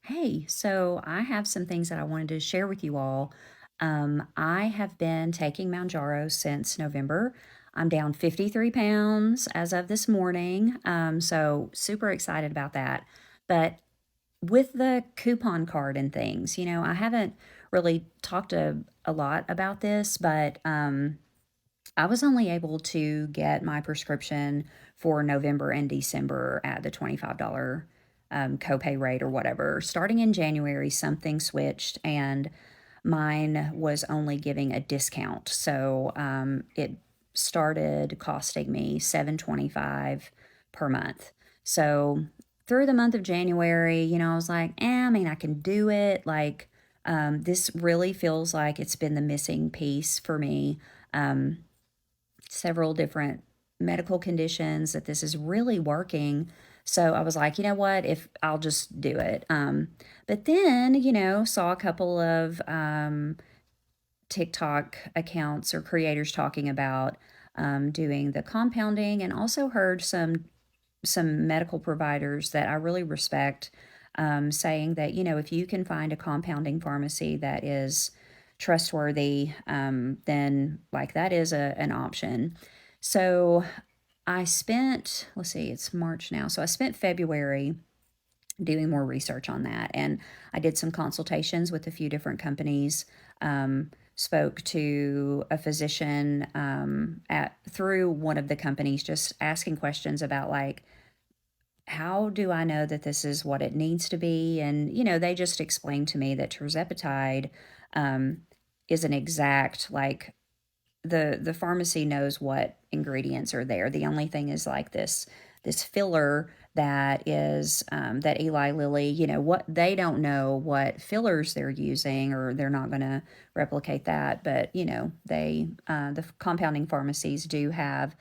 Hey, so I have some things that I wanted to share with you all. I have been taking mounjaro since November. I'm down 53 pounds as of this morning. So super excited about that. But with the coupon card and things, I haven't really talked a lot about this, but I was only able to get my prescription for November and December at the $25 copay rate or whatever. Starting in January, something switched and mine was only giving a discount. So it started costing me $7.25 per month. So through the month of January, I was like, I mean, I can do it. Like, this really feels like it's been the missing piece for me. Several different medical conditions that this is really working. So I was like, you know what, if I'll just do it. But then, saw a couple of TikTok accounts or creators talking about doing the compounding, and also heard some medical providers that I really respect saying that, if you can find a compounding pharmacy that is trustworthy, then like that is an option. So I spent, let's see, it's March now. So I spent February doing more research on that. And I did some consultations with a few different companies. Spoke to a physician at through one of the companies, just asking questions about like, how do I know that this is what it needs to be? And, they just explained to me that tirzepatide um, is an exact, like, the pharmacy knows what ingredients are there. The only thing is like this filler that is that Eli Lilly, what they don't know what fillers they're using, or they're not going to replicate that. But they the compounding pharmacies do have,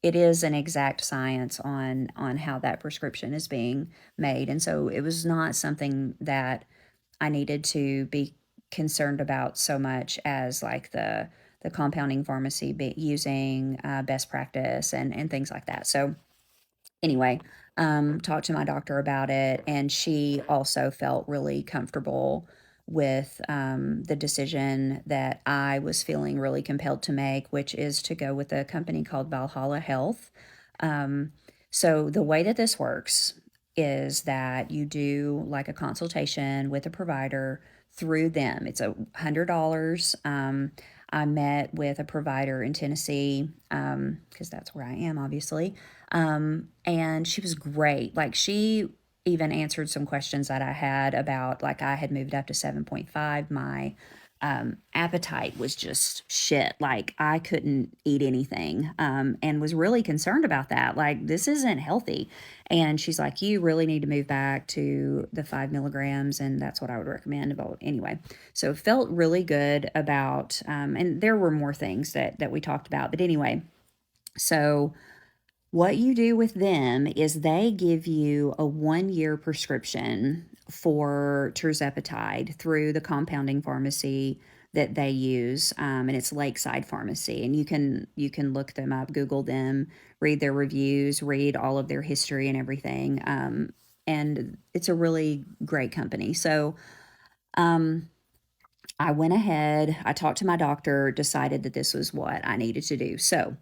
it is an exact science on how that prescription is being made. And so it was not something that I needed to be concerned about so much as like the compounding pharmacy using best practice and things like that. So anyway, talked to my doctor about it, and she also felt really comfortable with the decision that I was feeling really compelled to make, which is to go with a company called Valhalla Health. Um, so the way that this works is that you do like a consultation with a provider through them. It's $100. I met with a provider in Tennessee because that's where I am, obviously. And she was great. Like, she even answered some questions that I had about, like, I had moved up to 7.5. My appetite was just shit. Like, I couldn't eat anything, and was really concerned about that. Like, this isn't healthy. And she's like, you really need to move back to the 5 milligrams. And that's what I would recommend. About anyway. So felt really good about, and there were more things that we talked about. But anyway, so what you do with them is they give you a 1 year prescription for tirzepatide through the compounding pharmacy that they use, and it's Lakeside Pharmacy. And you can look them up, Google them, read their reviews, read all of their history and everything. And it's a really great company. So um, I went ahead, I talked to my doctor, decided that this was what I needed to do. So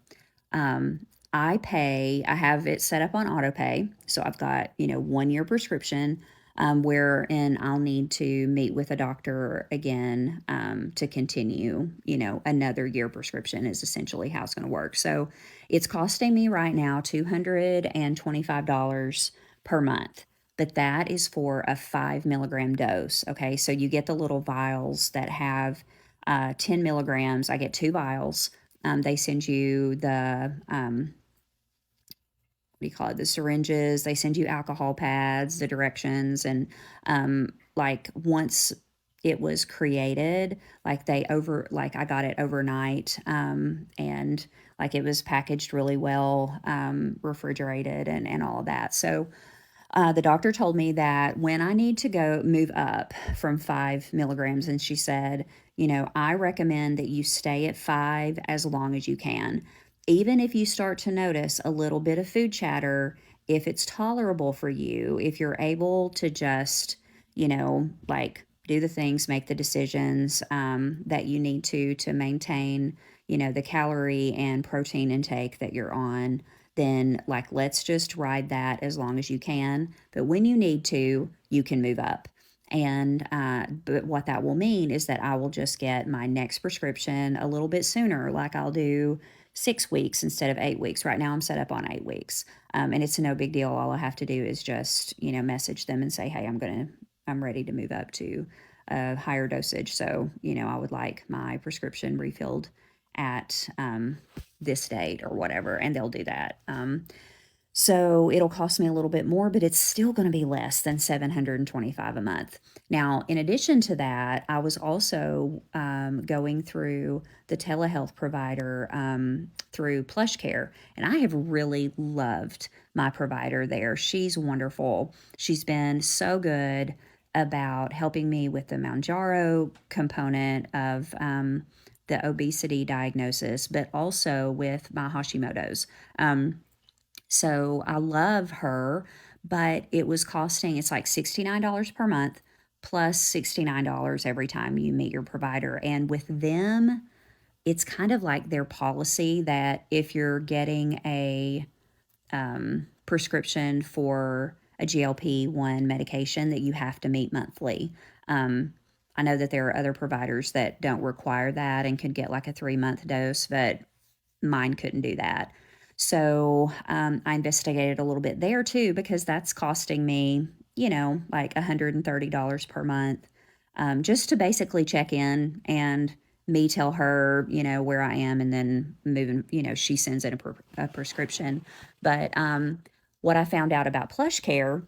um, I have it set up on auto pay. So I've got, 1 year prescription, wherein I'll need to meet with a doctor again to continue, another year prescription is essentially how it's going to work. So it's costing me right now $225 per month. But that is for a 5 milligram dose. Okay. So you get the little vials that have 10 milligrams. I get 2 vials. They send you the what do you call it? The syringes. They send you alcohol pads, the directions, and like once it was created, like I got it overnight, and like it was packaged really well, refrigerated and all of that. So the doctor told me that when I need to go move up from 5 milligrams, and she said, I recommend that you stay at 5 as long as you can. Even if you start to notice a little bit of food chatter, if it's tolerable for you, if you're able to just, like do the things, make the decisions that you need to maintain, the calorie and protein intake that you're on, then like let's just ride that as long as you can. But when you need to, you can move up. And but what that will mean is that I will just get my next prescription a little bit sooner. Like I'll do 6 weeks instead of 8 weeks. Right now I'm set up on 8 weeks, and it's no big deal. All I have to do is just message them and say, hey, I'm ready to move up to a higher dosage. So I would like my prescription refilled at this date or whatever, and they'll do that. So it'll cost me a little bit more, but it's still going to be less than $725 a month. Now, in addition to that, I was also going through the telehealth provider through PlushCare, and I have really loved my provider there. She's wonderful. She's been so good about helping me with the mounjaro component of the obesity diagnosis, but also with my Hashimoto's. So I love her, but it was costing, it's like $69 per month plus $69 every time you meet your provider. And with them, it's kind of like their policy that if you're getting a prescription for a GLP-1 medication, that you have to meet monthly. I know that there are other providers that don't require that and could get like a 3-month dose, but mine couldn't do that. So I investigated a little bit there too, because that's costing me, like $130 per month, just to basically check in and me tell her, where I am, and then moving, she sends in a prescription. But what I found out about Plush Care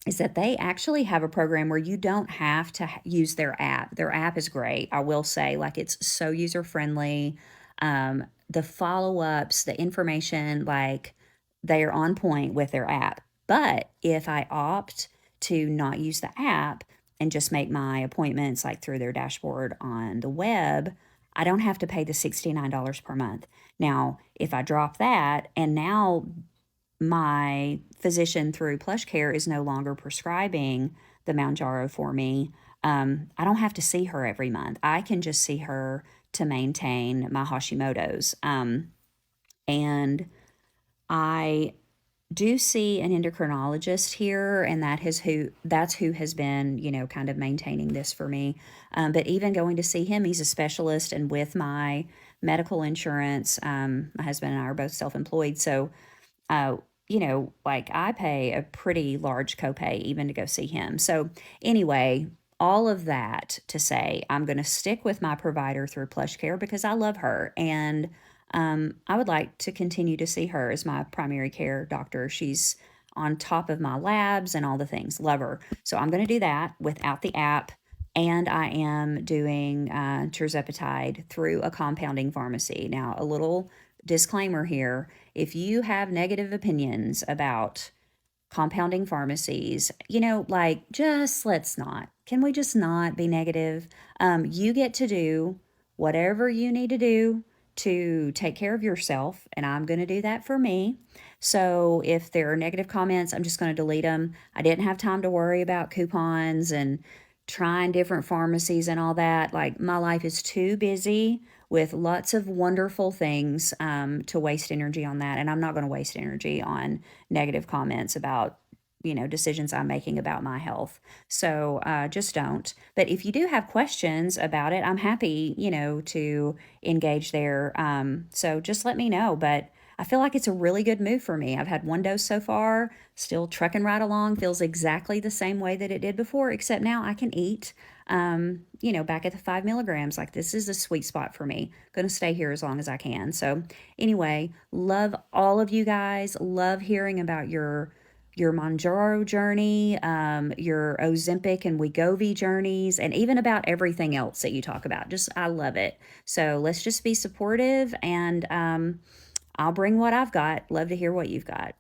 is that they actually have a program where you don't have to use their app. Their app is great. I will say, like, it's so user friendly. The follow ups, the information, like, they are on point with their app. But if I opt to not use the app and just make my appointments like through their dashboard on the web, I don't have to pay the $69 per month. Now, if I drop that and now my physician through PlushCare is no longer prescribing the mounjaro for me, I don't have to see her every month. I can just see her to maintain my Hashimoto's. And I do see an endocrinologist here, and that's who has been, kind of maintaining this for me. But even going to see him, he's a specialist, and with my medical insurance, my husband and I are both self-employed, so uh, like I pay a pretty large copay even to go see him. So anyway, all of that to say, I'm going to stick with my provider through PlushCare because I love her, and I would like to continue to see her as my primary care doctor. She's on top of my labs and all the things. Love her. So I'm going to do that without the app. And I am doing tirzepatide through a compounding pharmacy. Now, a little disclaimer here: if you have negative opinions about compounding pharmacies, like, just let's not. Can we just not be negative? You get to do whatever you need to do to take care of yourself, and I'm going to do that for me. So if there are negative comments, I'm just going to delete them. I didn't have time to worry about coupons and trying different pharmacies and all that. Like, my life is too busy with lots of wonderful things to waste energy on that. And I'm not going to waste energy on negative comments about decisions I'm making about my health. So just don't. But if you do have questions about it, I'm happy, to engage there. So just let me know. But I feel like it's a really good move for me. I've had one dose so far, still trucking right along, feels exactly the same way that it did before, except now I can eat, back at the 5 milligrams. Like, this is a sweet spot for me. Going to stay here as long as I can. So anyway, love all of you guys. Love hearing about your Mounjaro journey, your Ozempic and Wegovy journeys, and even about everything else that you talk about. Just, I love it. So let's just be supportive, and I'll bring what I've got. Love to hear what you've got.